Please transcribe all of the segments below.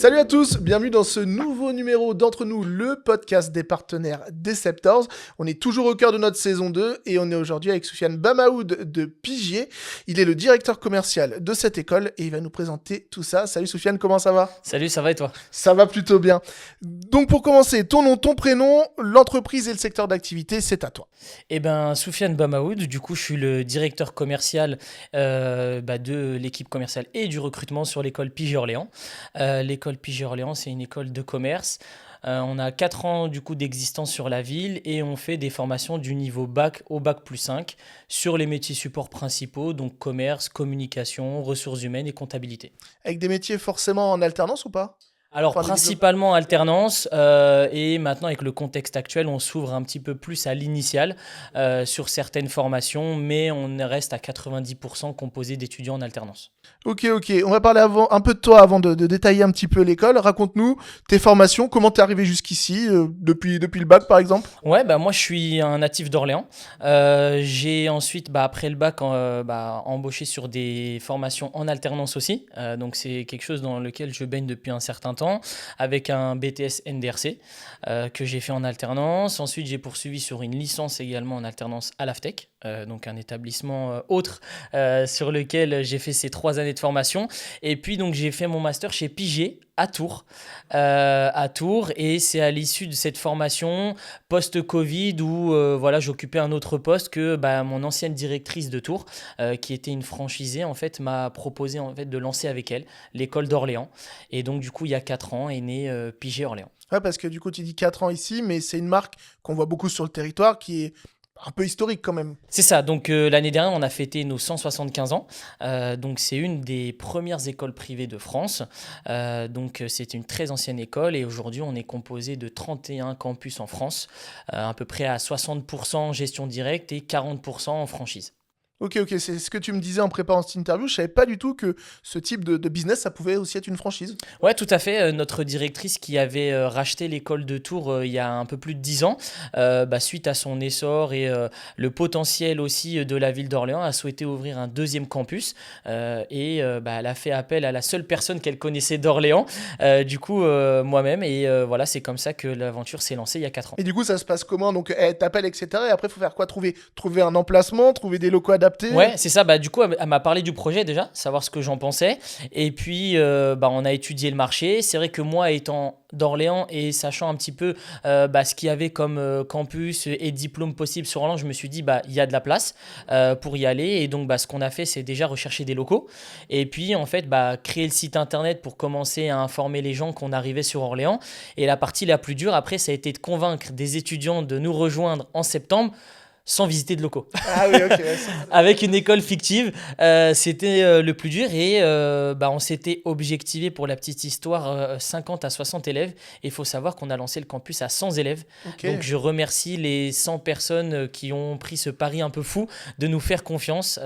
Salut à tous, bienvenue dans ce nouveau numéro d'Entre nous, le podcast des partenaires des Septors. On est toujours au cœur de notre saison 2 et on est aujourd'hui avec Soufiane Bamaoud de Pigier. Il est le directeur commercial de cette école et il va nous présenter tout ça. Salut Soufiane, comment ça va ? Salut, ça va et toi ? Ça va plutôt bien. Donc pour commencer, ton nom, ton prénom, l'entreprise et le secteur d'activité, c'est à toi. Eh ben, Soufiane Bamaoud, du coup, je suis le directeur commercial de l'équipe commerciale et du recrutement sur l'école Pigier-Orléans. L'école Pigier-Orléans, c'est une école de commerce. On a 4 ans du coup d'existence sur la ville et on fait des formations du niveau bac au bac plus 5 sur les métiers supports principaux, donc commerce, communication, ressources humaines et comptabilité. Avec des métiers forcément en alternance ou pas ? Alors Enfin, principalement alternance et maintenant avec le contexte actuel on s'ouvre un petit peu plus à l'initial sur certaines formations mais on reste à 90% composé d'étudiants en alternance. Ok, on va parler un peu de toi avant de détailler un petit peu l'école. Raconte-nous tes formations, comment t'es arrivé jusqu'ici, depuis le bac par exemple. Ouais, moi je suis un natif d'Orléans. J'ai ensuite, après le bac, embauché sur des formations en alternance aussi. Donc c'est quelque chose dans lequel je baigne depuis un certain temps, avec un BTS NDRC que j'ai fait en alternance. Ensuite, j'ai poursuivi sur une licence également en alternance à l'AFTEC, donc un établissement autre sur lequel j'ai fait ces 3 années de formation. Et puis donc j'ai fait mon master chez Pigier à Tours, et c'est à l'issue de cette formation post-Covid où j'occupais un autre poste que mon ancienne directrice de Tours, qui était une franchisée, en fait, m'a proposé en fait de lancer avec elle l'école d'Orléans. Et donc du coup, il y a 4 ans est né Pigier Orléans. Ouais, parce que du coup tu dis 4 ans ici, mais c'est une marque qu'on voit beaucoup sur le territoire qui est un peu historique quand même. C'est ça, donc l'année dernière, on a fêté nos 175 ans. Donc c'est une des premières écoles privées de France. Donc c'est une très ancienne école et aujourd'hui, on est composé de 31 campus en France, à peu près à 60% en gestion directe et 40% en franchise. Ok, c'est ce que tu me disais en préparant cette interview. Je savais pas du tout que ce type de business, ça pouvait aussi être une franchise. Ouais, tout à fait. Notre directrice qui avait racheté l'école de Tours il y a un peu plus de 10 ans, suite à son essor et le potentiel aussi de la ville d'Orléans, a souhaité ouvrir un deuxième campus. Elle a fait appel à la seule personne qu'elle connaissait d'Orléans, moi-même. Et c'est comme ça que l'aventure s'est lancée il y a 4 ans. Et du coup, ça se passe comment ? Donc, elle t'appelle, etc. Et après, il faut faire quoi ? Trouver un emplacement, trouver des locaux adaptés. Ouais, c'est ça. Du coup, elle m'a parlé du projet déjà, savoir ce que j'en pensais. Et puis, on a étudié le marché. C'est vrai que moi, étant d'Orléans et sachant un petit peu ce qu'il y avait comme campus et diplôme possible sur Orléans, je me suis dit, il y a de la place pour y aller. Et donc, ce qu'on a fait, c'est déjà rechercher des locaux. Et puis, en fait, créer le site internet pour commencer à informer les gens qu'on arrivait sur Orléans. Et la partie la plus dure, après, ça a été de convaincre des étudiants de nous rejoindre en septembre, sans visiter de locaux. Ah oui, ok. Avec une école fictive, c'était le plus dur et on s'était objectivé pour la petite histoire 50 à 60 élèves et il faut savoir qu'on a lancé le campus à 100 élèves. Okay. Donc je remercie les 100 personnes qui ont pris ce pari un peu fou de nous faire confiance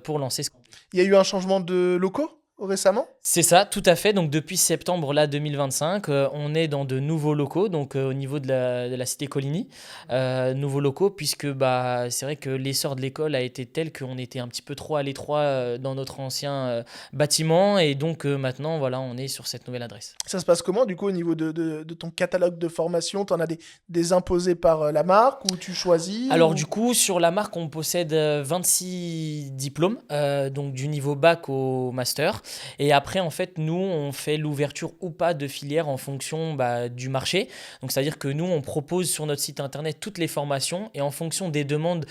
pour lancer ce campus. Il y a eu un changement de locaux récemment ? C'est ça, tout à fait. Donc depuis septembre 2025, on est dans de nouveaux locaux, donc au niveau de la cité Coligny, nouveaux locaux, puisque c'est vrai que l'essor de l'école a été tel qu'on était un petit peu trop à l'étroit dans notre ancien bâtiment, et donc maintenant on est sur cette nouvelle adresse. Ça se passe comment du coup au niveau de ton catalogue de formation ? T'en as des imposés par la marque ou tu choisis ? Alors du coup, sur la marque, on possède 26 diplômes, donc du niveau bac au master. Et après, en fait, nous, on fait l'ouverture ou pas de filière en fonction du marché. Donc, c'est-à-dire que nous, on propose sur notre site internet toutes les formations et en fonction des demandes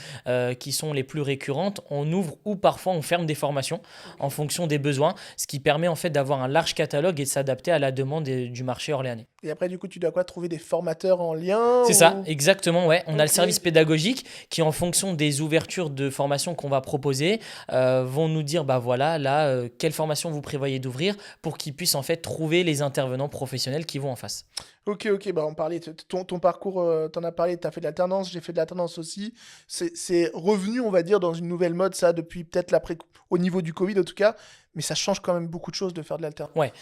qui sont les plus récurrentes, on ouvre ou parfois on ferme des formations en fonction des besoins, ce qui permet en fait d'avoir un large catalogue et de s'adapter à la demande du marché orléanais. Et après, du coup, tu dois trouver des formateurs en lien ? C'est ça, exactement, ouais. On a le service pédagogique qui, en fonction des ouvertures de formation qu'on va proposer, vont nous dire, quelle formation vous prévoyez d'ouvrir pour qu'ils puissent en fait trouver les intervenants professionnels qui vont en face. Ok, bah on parlait, ton parcours, t'en as parlé, t'as fait de l'alternance, j'ai fait de l'alternance aussi. C'est revenu, on va dire, dans une nouvelle mode, ça, depuis peut-être l'après, au niveau du Covid en tout cas, mais ça change quand même beaucoup de choses de faire de l'alternance. Ouais,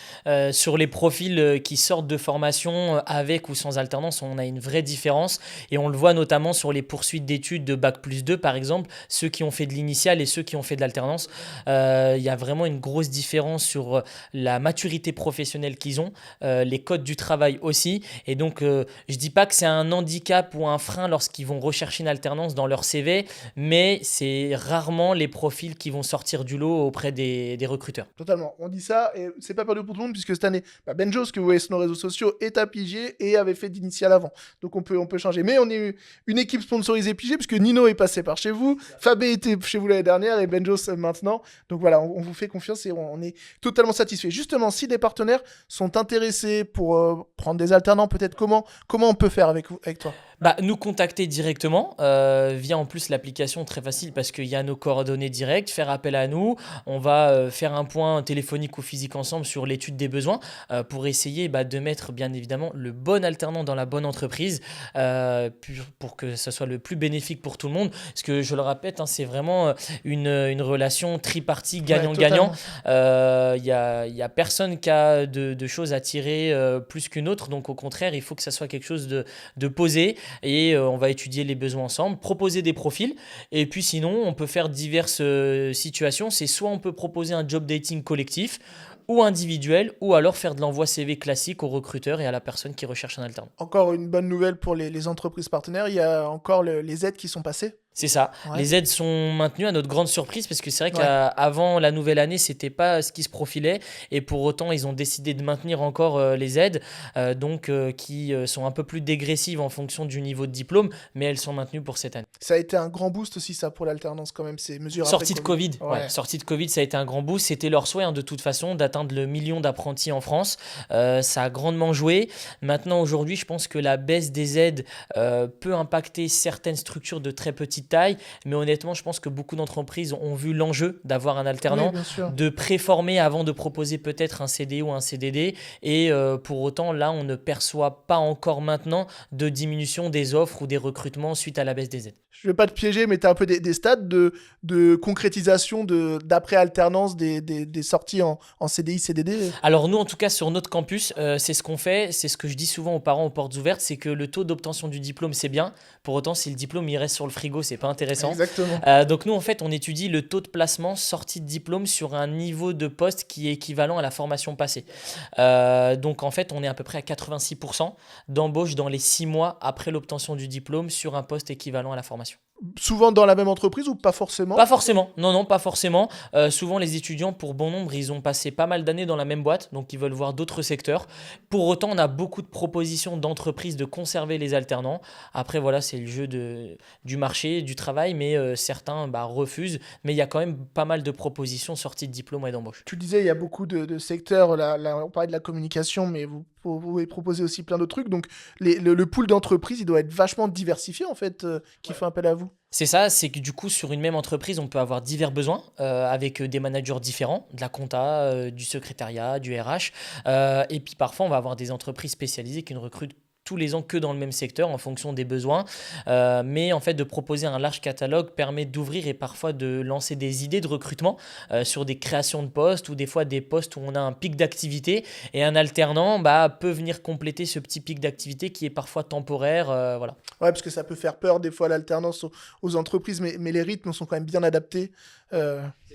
sur les profils qui sortent de formation avec ou sans alternance, on a une vraie différence et on le voit notamment sur les poursuites d'études de Bac+2 par exemple, ceux qui ont fait de l'initial et ceux qui ont fait de l'alternance. Il y a vraiment une grosse différence sur la maturité professionnelle qu'ils ont, les codes du travail aussi. Et donc, je dis pas que c'est un handicap ou un frein lorsqu'ils vont rechercher une alternance dans leur CV, mais c'est rarement les profils qui vont sortir du lot auprès des recruteurs. Totalement. On dit ça et c'est pas perdu pour tout le monde puisque cette année, Benjo, ce que vous voyez sur nos réseaux sociaux, est à Pigier et avait fait d'initial avant. Donc on peut changer. Mais on est une équipe sponsorisée Pigier puisque Nino est passé par chez vous, Fabé était chez vous l'année dernière et Benjo maintenant. Donc voilà, on vous fait confiance et on est totalement satisfait. Justement, si des partenaires sont intéressés pour prendre des alternants, peut-être comment on peut faire avec toi? Bah, nous contacter directement via en plus l'application très facile parce qu'il y a nos coordonnées directes, faire appel à nous, on va faire un point téléphonique ou physique ensemble sur l'étude des besoins pour essayer de mettre bien évidemment le bon alternant dans la bonne entreprise pour que ça soit le plus bénéfique pour tout le monde. Parce que je le répète, hein, c'est vraiment une relation tripartie gagnant-gagnant. Il y a personne qui a de choses à tirer plus qu'une autre, donc au contraire, il faut que ça soit quelque chose de posé. Et on va étudier les besoins ensemble, proposer des profils. Et puis sinon, on peut faire diverses situations. C'est soit on peut proposer un job dating collectif ou individuel, ou alors faire de l'envoi CV classique au recruteur et à la personne qui recherche un alternant. Encore une bonne nouvelle pour les entreprises partenaires, il y a encore les aides qui sont passées. C'est ça. Ouais. Les aides sont maintenues à notre grande surprise parce que c'est vrai Ouais. qu'avant la nouvelle année, c'était pas ce qui se profilait et pour autant, ils ont décidé de maintenir encore les aides qui sont un peu plus dégressives en fonction du niveau de diplôme, mais elles sont maintenues pour cette année. Ça a été un grand boost aussi, ça, pour l'alternance, quand même, ces mesures Sortie de après Covid, Ouais. sortie de Covid, ça a été un grand boost. C'était leur souhait de toute façon d'atteindre le million d'apprentis en France. Ça a grandement joué. Maintenant, aujourd'hui, je pense que la baisse des aides peut impacter certaines structures de très petite taille, mais honnêtement, je pense que beaucoup d'entreprises ont vu l'enjeu d'avoir un alternant, Oui, bien sûr. de préformer avant de proposer peut-être un CDI ou un CDD. Et pour autant, là, on ne perçoit pas encore maintenant de diminution des offres ou des recrutements suite à la baisse des aides. Je vais pas te piéger, mais tu as un peu des stades de concrétisation d'après-alternance des sorties en CDI, CDD. Alors nous, en tout cas, sur notre campus, c'est ce qu'on fait, c'est ce que je dis souvent aux parents aux portes ouvertes, c'est que le taux d'obtention du diplôme, c'est bien. Pour autant, si le diplôme il reste sur le frigo, c'est pas intéressant. Exactement. Donc nous, en fait, on étudie le taux de placement sortie de diplôme sur un niveau de poste qui est équivalent à la formation passée. Donc en fait, on est à peu près à 86% d'embauche dans les 6 mois après l'obtention du diplôme sur un poste équivalent à la formation. Souvent dans la même entreprise ou pas forcément? Pas forcément, non, pas forcément. Souvent, les étudiants, pour bon nombre, ils ont passé pas mal d'années dans la même boîte, donc ils veulent voir d'autres secteurs. Pour autant, on a beaucoup de propositions d'entreprises de conserver les alternants. Après, voilà, c'est le jeu du marché, du travail, mais certains refusent. Mais il y a quand même pas mal de propositions sorties de diplôme et d'embauche. Tu disais, il y a beaucoup de secteurs. Là, on parlait de la communication, mais vous pouvez proposer aussi plein d'autres trucs. Donc, le pool d'entreprises, il doit être vachement diversifié, en fait, qui fait appel à vous. C'est ça, c'est que du coup, sur une même entreprise, on peut avoir divers besoins avec des managers différents, de la compta, du secrétariat, du RH. Et puis parfois, on va avoir des entreprises spécialisées qui ne recrutent tous les ans que dans le même secteur en fonction des besoins. Mais en fait, de proposer un large catalogue permet d'ouvrir et parfois de lancer des idées de recrutement sur des créations de postes ou des fois des postes où on a un pic d'activité et un alternant peut venir compléter ce petit pic d'activité qui est parfois temporaire. Voilà. Ouais, parce que ça peut faire peur des fois l'alternance aux entreprises, mais les rythmes sont quand même bien adaptés.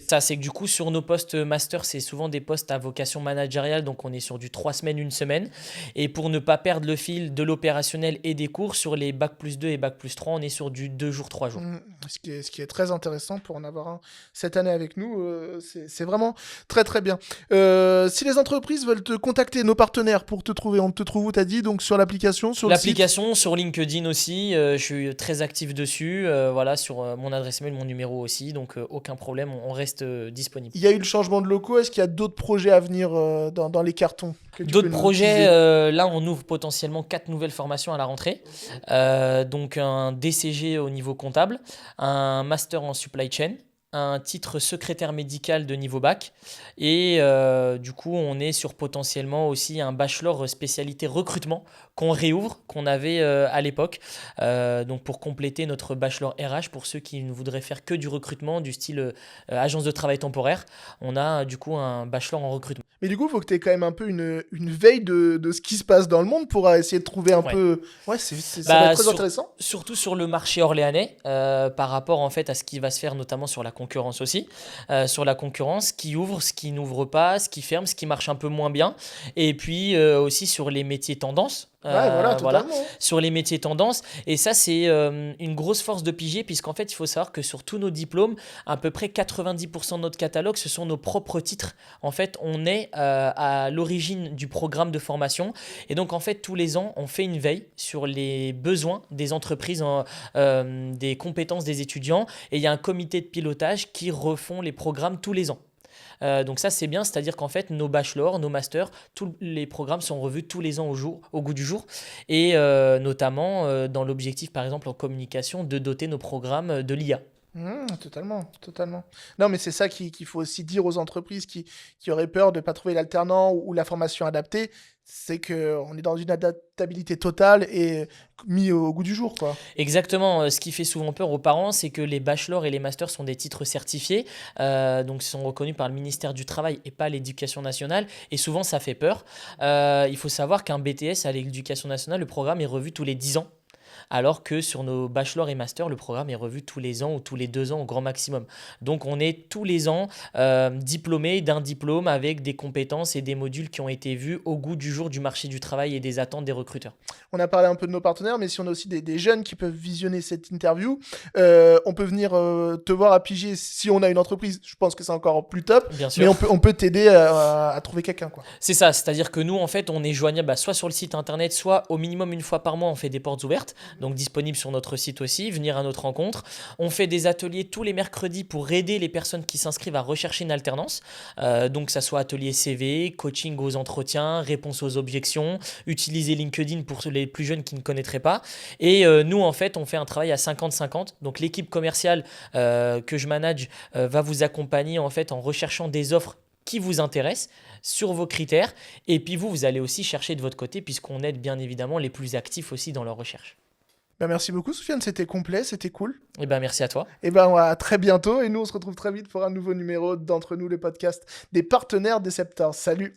Ça, c'est que du coup, sur nos postes master, c'est souvent des postes à vocation managériale, donc on est sur du 3 semaines, 1 semaine. Et pour ne pas perdre le fil de l'opérationnel et des cours, sur les Bac+2 et Bac+3, on est sur du 2 jours, 3 jours. Ce qui est très intéressant pour en avoir un cette année avec nous, c'est vraiment très très bien. Si les entreprises veulent te contacter, nos partenaires, pour te trouver, on te trouve où t'as dit? Donc sur l'application, sur le site? L'application, sur LinkedIn aussi, je suis très actif dessus, voilà, sur mon adresse mail, mon numéro aussi, donc aucun problème, on reste disponible. Il y a eu le changement de locaux, est-ce qu'il y a d'autres projets à venir dans les cartons que tu D'autres peux nous projets, teaser? là on ouvre potentiellement 4 nouvelles formations à la rentrée. Donc un DCG au niveau comptable, un master en supply chain, un titre secrétaire médical de niveau bac. Et du coup, on est sur potentiellement aussi un bachelor spécialité recrutement qu'on réouvre, qu'on avait à l'époque. Donc pour compléter notre bachelor RH, pour ceux qui ne voudraient faire que du recrutement, du style agence de travail temporaire, on a du coup un bachelor en recrutement. Mais du coup, il faut que tu aies quand même un peu une veille de ce qui se passe dans le monde pour essayer de trouver un Ouais. peu... Ouais, ça va être très intéressant. Surtout sur le marché orléanais, par rapport en fait à ce qui va se faire notamment sur la concurrence aussi. Sur la concurrence, ce qui ouvre, ce qui n'ouvre pas, ce qui ferme, ce qui marche un peu moins bien. Et puis aussi sur les métiers tendances. Ouais, voilà, totalement. Sur les métiers tendances. Et ça, c'est une grosse force de Pigier, puisqu'en fait, il faut savoir que sur tous nos diplômes, à peu près 90% de notre catalogue, ce sont nos propres titres. En fait, on est à l'origine du programme de formation. Et donc, en fait, tous les ans, on fait une veille sur les besoins des entreprises, des compétences des étudiants. Et il y a un comité de pilotage qui refont les programmes tous les ans. Donc ça c'est bien, c'est-à-dire qu'en fait nos bachelors, nos masters, tous les programmes sont revus tous les ans au goût du jour et notamment dans l'objectif par exemple en communication de doter nos programmes de l'IA. Totalement, totalement. Non, mais c'est ça qu'il faut aussi dire aux entreprises qui auraient peur de ne pas trouver l'alternant ou la formation adaptée, c'est qu'on est dans une adaptabilité totale et mis au goût du jour, quoi. Exactement, ce qui fait souvent peur aux parents, c'est que les bachelors et les masters sont des titres certifiés, donc sont reconnus par le ministère du Travail et pas l'Éducation nationale, et souvent ça fait peur. Il faut savoir qu'un BTS à l'Éducation nationale, le programme est revu tous les 10 ans. Alors que sur nos bachelors et masters, le programme est revu tous les ans ou tous les 2 ans au grand maximum. Donc on est tous les ans diplômé d'un diplôme avec des compétences et des modules qui ont été vus au goût du jour du marché du travail et des attentes des recruteurs. On a parlé un peu de nos partenaires, mais si on a aussi des jeunes qui peuvent visionner cette interview, on peut venir te voir à Pigier si on a une entreprise. Je pense que c'est encore plus top. Bien sûr. Mais on peut t'aider à trouver quelqu'un, quoi. C'est ça, c'est-à-dire que nous, en fait, on est joignable soit sur le site internet, soit au minimum une fois par mois, on fait des portes ouvertes, donc disponibles sur notre site aussi, venir à notre rencontre. On fait des ateliers tous les mercredis pour aider les personnes qui s'inscrivent à rechercher une alternance, donc ça soit atelier CV, coaching aux entretiens, réponse aux objections, utiliser LinkedIn pour les plus jeunes qui ne connaîtraient pas. Et nous, en fait, on fait un travail à 50-50, donc l'équipe commerciale que je manage va vous accompagner en fait en recherchant des offres qui vous intéressent sur vos critères. Et puis vous allez aussi chercher de votre côté puisqu'on aide bien évidemment les plus actifs aussi dans leur recherche. Ben, merci beaucoup, Soufiane. C'était complet, c'était cool. Et ben merci à toi. Et ben, à très bientôt. Et nous, on se retrouve très vite pour un nouveau numéro d'Entre nous, le podcast des partenaires des Septors. Salut!